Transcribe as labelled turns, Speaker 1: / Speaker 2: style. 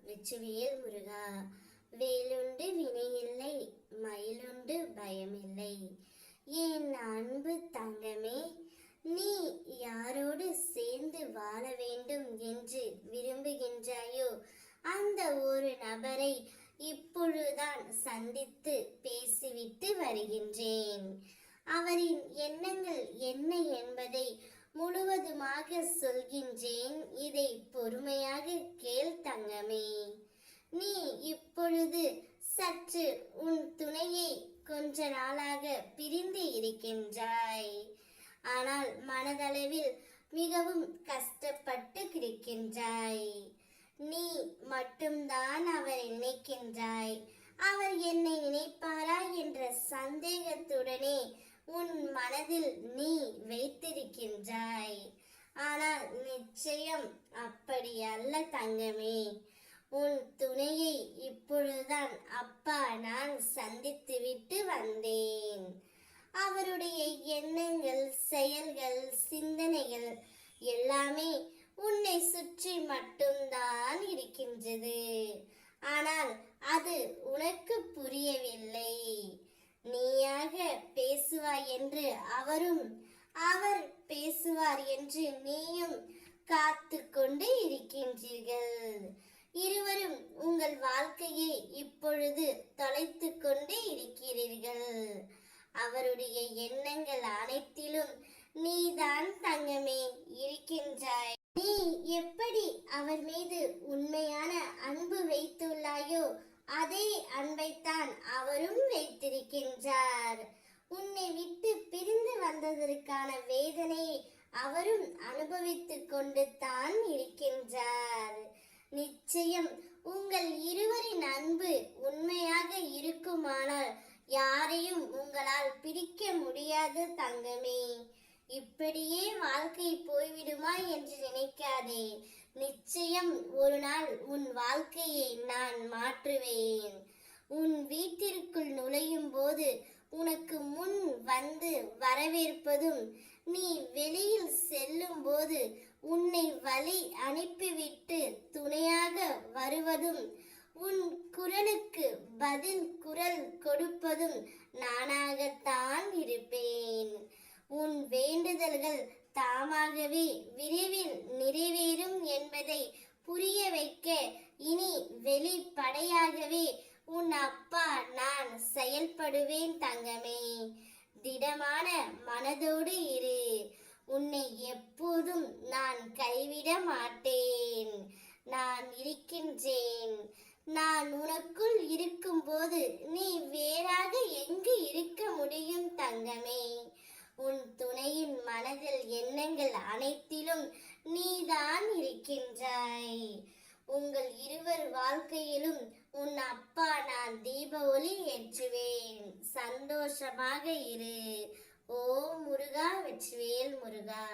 Speaker 1: வெற்றிவேல் முருகா. வேலுண்டு வினையில்லை, மயிலுண்டு பயமில்லை. என் அன்பு தங்கமே, நீ யாரோடு சேர்ந்து வாழ வேண்டும் என்று விரும்புகின்றாயோ அந்த ஒரு நபரை இப்பொழுதுதான் சந்தித்து பேசிவிட்டு வருகின்றேன். அவரின் எண்ணங்கள் என்ன என்பதை முழுவதுமாக சொல்கின்றேன். இதை பொறுமையாக கேள் தங்கமே. நீ இப்பொழுது சற்று உன் துணையை கொஞ்ச நாளாக பிரிந்து இருக்கின்றாய். ஆனால் மனதளவில் மிகவும் கஷ்டப்பட்டு கிடக்கின்றாய். நீ மட்டும்தான் அவரை நினைக்கின்றாய். அவர் என்னை நினைப்பாரா என்ற சந்தேகத்துடனே உன் மனதில் நீ வைத்திருக்கின்றாய். ஆனால் நிச்சயம் அப்படி அல்ல தங்கமே. உன் துணையை இப்பொழுதுதான் அப்பா நான் சந்தித்துவிட்டு வந்தேன். அவருடைய எண்ணங்கள், செயல்கள், சிந்தனைகள் எல்லாமே உன்னை சுற்றி மட்டும்தான் இருக்கின்றது. ஆனால் அது உனக்கு புரியவில்லை. நீயாக பேசுவாய் என்று அவரும், அவர் பேசுவார் என்று நீயும் காத்து கொண்டு இருக்கின்றீர்கள். இருவரும் உங்கள் வாழ்க்கையை இப்பொழுது தொலைத்து கொண்டு இருக்கிறீர்கள். அவருடைய எண்ணங்கள் அனைத்திலும் நீதான் தங்கமே இருக்கின்றாய். நீ எப்படி அவர் மீது உண்மையான அன்பு வைத்துள்ளாயோ அதே அன்பைத்தான் அவரும் வைத்திருக்கின்றார். உன்னை விட்டு பிரிந்து வந்ததற்கான வேதனையை அவரும் அனுபவித்துக் கொண்டு தான் இருக்கின்றார். நிச்சயம் உங்கள் இருவரின் அன்பு உண்மையாக இருக்குமானால் யாரையும் உங்களால் பிரிக்க முடியாது தங்கமே. இப்படியே வாழ்க்கை போய்விடுமா என்று நினைக்காதே. நிச்சயம் ஒரு நாள் உன் வாழ்க்கையை நான் மாற்றுவேன். உன் வீட்டிற்குள் நுழையும் போது உனக்கு முன் வந்து வரவேற்பதும், நீ வெளியில் செல்லும் போது உன்னை வழி அனுப்பிவிட்டு துணையாக வருவதும், உன் குரலுக்கு பதில் குரல் கொடுப்பதும் நானாகத்தான் இருப்பேன். உன் வேண்டுதல்கள் தாமாகவே விரைவில் நிறைவேறும் என்பதை புரிய வைக்க இனி வெளிப்படையாகவே உன் அப்பா நான் செயல்படுவேன் தங்கமே. திடமான மனதோடு இரு. உன்னை எப்போதும் நான் கைவிட மாட்டேன். நான் இருக்கின்றேன். நான் உனக்குள் இருக்கும்போது நீ வேறாக எங்கு இருக்க முடியும் தங்கமே? உன் துணையின் மனதில் எண்ணங்கள் அனைத்திலும் நீதான் இருக்கின்றாய். உங்கள் இருவர் வாழ்க்கையிலும் உன் அப்பா நான் தீப ஒளி ஏற்றுவேன். சந்தோஷமாக இரு. ஓ முருகா, வெற்றிவேல் முருகா.